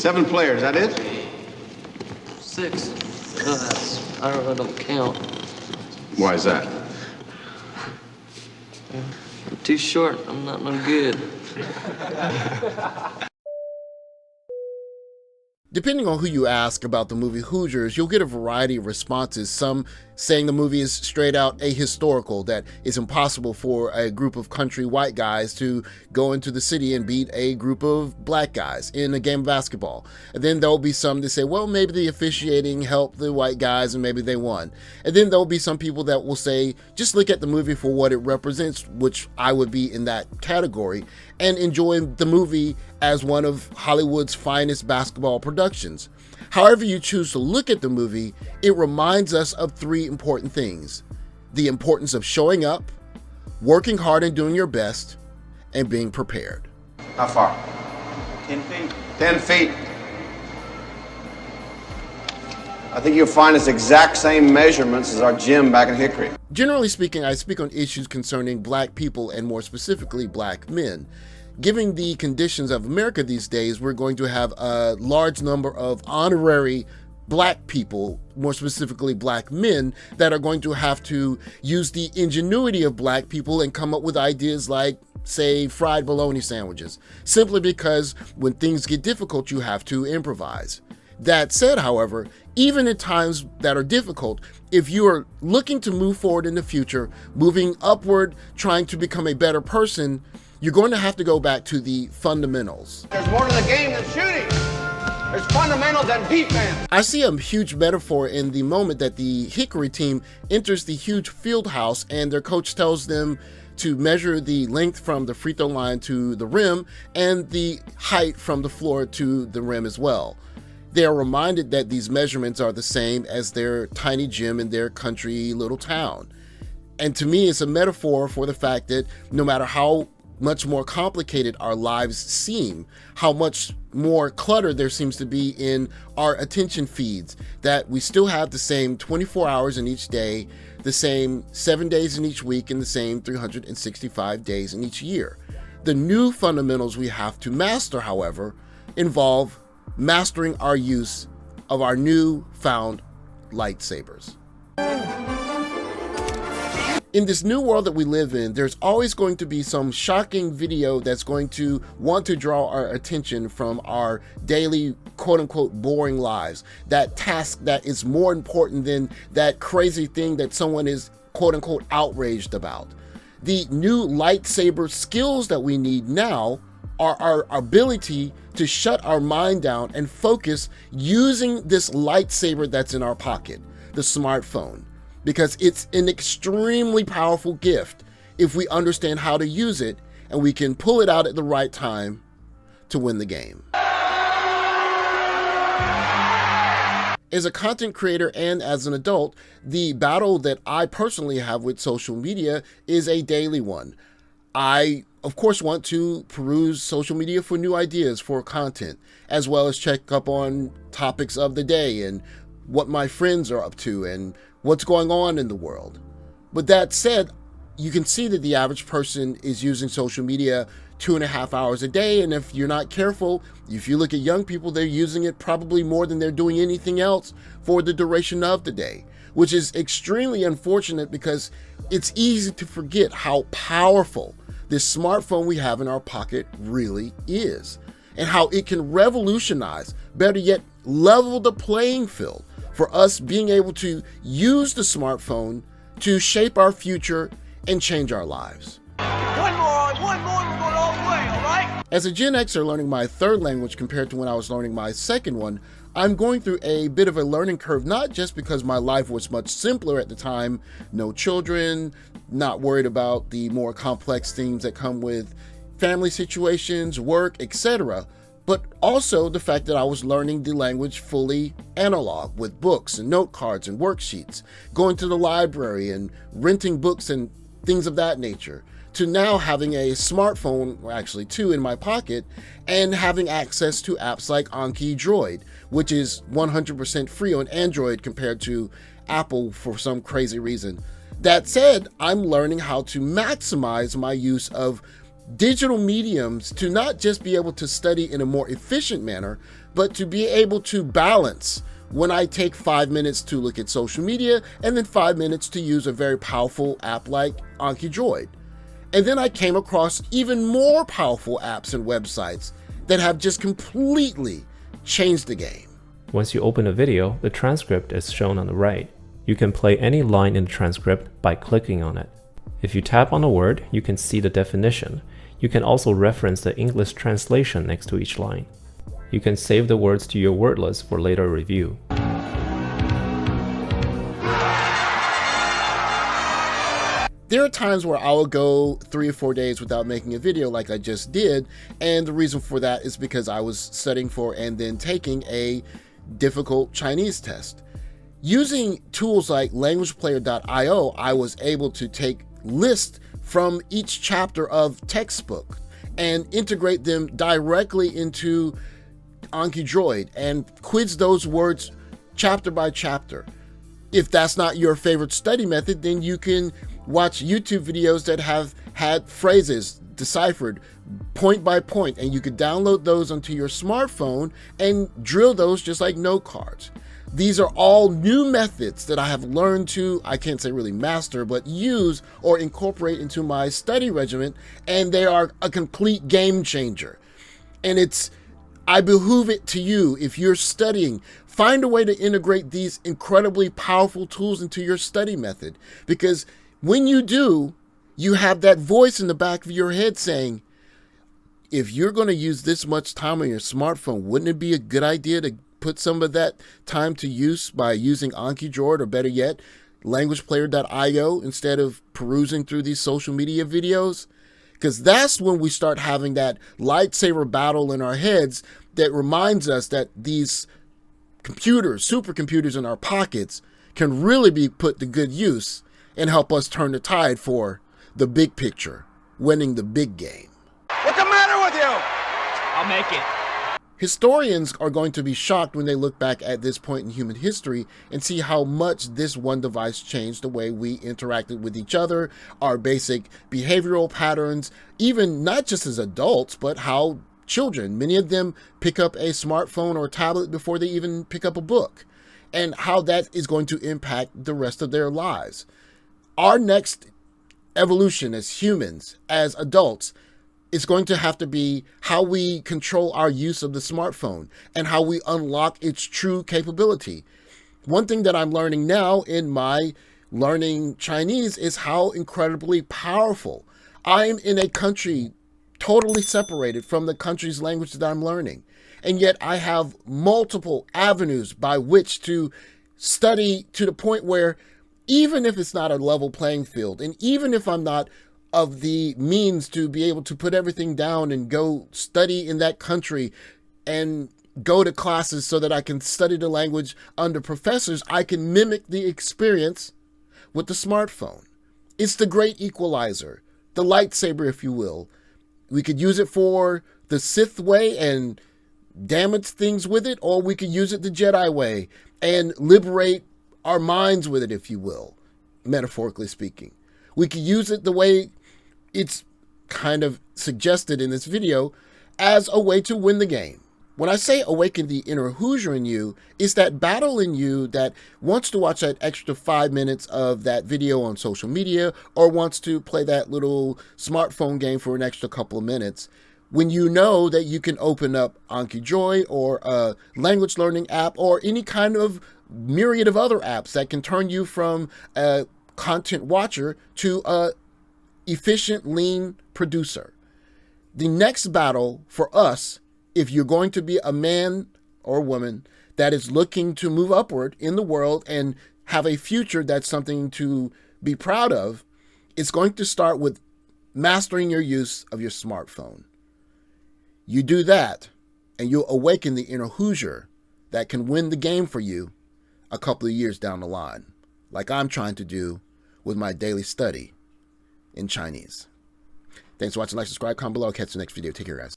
7 players, that it? 6. I don't count. Why is that? I'm too short. I'm not no good. Depending on who you ask about the movie Hoosiers, you'll get a variety of responses, some saying the movie is straight out ahistorical, that it's impossible for a group of country white guys to go into the city and beat a group of black guys in a game of basketball. And then there'll be some that say, well, maybe the officiating helped the white guys and maybe they won. And then there'll be some people that will say, just look at the movie for what it represents, which I would be in that category, and enjoy the movie as one of Hollywood's finest basketball productions. However you choose to look at the movie, it reminds us of 3 important things: the importance of showing up, working hard and doing your best, and being prepared. How far? 10 feet. 10 feet. I think you'll find it's exact same measurements as our gym back in Hickory. Generally speaking, I speak on issues concerning black people and more specifically black men. Given the conditions of America these days, we're going to have a large number of honorary black people, more specifically black men, that are going to have to use the ingenuity of black people and come up with ideas like, say, fried bologna sandwiches, simply because when things get difficult, you have to improvise. That said, however, even in times that are difficult, if you are looking to move forward in the future, moving upward, trying to become a better person, you're going to have to go back to the fundamentals. There's more to the game than shooting. There's fundamentals and defense. I see a huge metaphor in the moment that the Hickory team enters the huge field house and their coach tells them to measure the length from the free throw line to the rim and the height from the floor to the rim as well. They are reminded that these measurements are the same as their tiny gym in their country little town. And to me, it's a metaphor for the fact that no matter how much more complicated our lives seem, how much more clutter there seems to be in our attention feeds, that we still have the same 24 hours in each day, the same 7 days in each week, and the same 365 days in each year. The new fundamentals we have to master, however, involve mastering our use of our new found lightsabers. In this new world that we live in, there's always going to be some shocking video that's going to want to draw our attention from our daily quote-unquote boring lives. That task that is more important than that crazy thing that someone is quote-unquote outraged about. The new lightsaber skills that we need now are our ability to shut our mind down and focus using this lightsaber that's in our pocket, the smartphone. Because it's an extremely powerful gift if we understand how to use it, and we can pull it out at the right time to win the game. As a content creator and as an adult, the battle that I personally have with social media is a daily one. I, of course, want to peruse social media for new ideas for content, as well as check up on topics of the day and what my friends are up to and what's going on in the world. But that said, you can see that the average person is using social media 2.5 hours a day, and if you're not careful, if you look at young people, they're using it probably more than they're doing anything else for the duration of the day, which is extremely unfortunate because it's easy to forget how powerful this smartphone we have in our pocket really is, and how it can revolutionize, better yet, level the playing field for us being able to use the smartphone to shape our future and change our lives. One more, we're going all the way, all right? As a Gen Xer learning my 3rd language compared to when I was learning my 2nd one, I'm going through a bit of a learning curve, not just because my life was much simpler at the time, no children, not worried about the more complex things that come with family situations, work, etc., but also the fact that I was learning the language fully analog with books and note cards and worksheets, going to the library and renting books and things of that nature, to now having a smartphone, or actually 2 in my pocket, and having access to apps like Anki Droid, which is 100% free on Android compared to Apple for some crazy reason. That said, I'm learning how to maximize my use of digital mediums to not just be able to study in a more efficient manner, but to be able to balance when I take 5 minutes to look at social media and then 5 minutes to use a very powerful app like Anki Droid. And then I came across even more powerful apps and websites that have just completely changed the game. Once you open a video, the transcript is shown on the right. You can play any line in the transcript by clicking on it. If you tap on a word, you can see the definition. You can also reference the English translation next to each line. You can save the words to your word list for later review. There are times where I will go 3 or 4 days without making a video like I just did, and the reason for that is because I was studying for and then taking a difficult Chinese test. Using tools like languageplayer.io, I was able to take lists from each chapter of textbook and integrate them directly into Anki Droid and quiz those words chapter by chapter. If that's not your favorite study method, then you can watch YouTube videos that have had phrases deciphered point by point, and you could download those onto your smartphone and drill those just like note cards. These are all new methods that I have learned to, I can't say really master, but use or incorporate into my study regimen, and they are a complete game changer. And I behoove it to you, if you're studying, find a way to integrate these incredibly powerful tools into your study method, because when you do, you have that voice in the back of your head saying, if you're going to use this much time on your smartphone, wouldn't it be a good idea to put some of that time to use by using Anki Droid, or better yet, languageplayer.io, instead of perusing through these social media videos? Because that's when we start having that lightsaber battle in our heads that reminds us that these computers, supercomputers in our pockets, can really be put to good use and help us turn the tide for the big picture, winning the big game. What's the matter with you? I'll make it. Historians are going to be shocked when they look back at this point in human history and see how much this one device changed the way we interacted with each other, our basic behavioral patterns, even not just as adults, but how children, many of them pick up a smartphone or a tablet before they even pick up a book, and how that is going to impact the rest of their lives. Our next evolution as humans, as adults, is going to have to be how we control our use of the smartphone and how we unlock its true capability. One thing that I'm learning now in my learning Chinese is how incredibly powerful. I'm in a country totally separated from the country's language that I'm learning, and yet I have multiple avenues by which to study, to the point where even if it's not a level playing field, and even if I'm not of the means to be able to put everything down and go study in that country and go to classes so that I can study the language under professors, I can mimic the experience with the smartphone. It's the great equalizer, the lightsaber, if you will. We could use it for the Sith way and damage things with it, or we could use it the Jedi way and liberate our minds with it, if you will, metaphorically speaking. We could use it the way it's kind of suggested in this video, as a way to win the game. When I say awaken the inner Hoosier in you, it's that battle in you that wants to watch that extra 5 minutes of that video on social media, or wants to play that little smartphone game for an extra couple of minutes. When you know that you can open up Anki Droid or a language learning app or any kind of myriad of other apps that can turn you from a content watcher to a efficient, lean producer. The next battle for us, if you're going to be a man or woman that is looking to move upward in the world and have a future that's something to be proud of, it's going to start with mastering your use of your smartphone. You do that, and you'll awaken the inner Hoosier that can win the game for you a couple of years down the line, like I'm trying to do with my daily study in Chinese. Thanks for watching. Like, subscribe, comment below. Catch you next video. Take care, guys.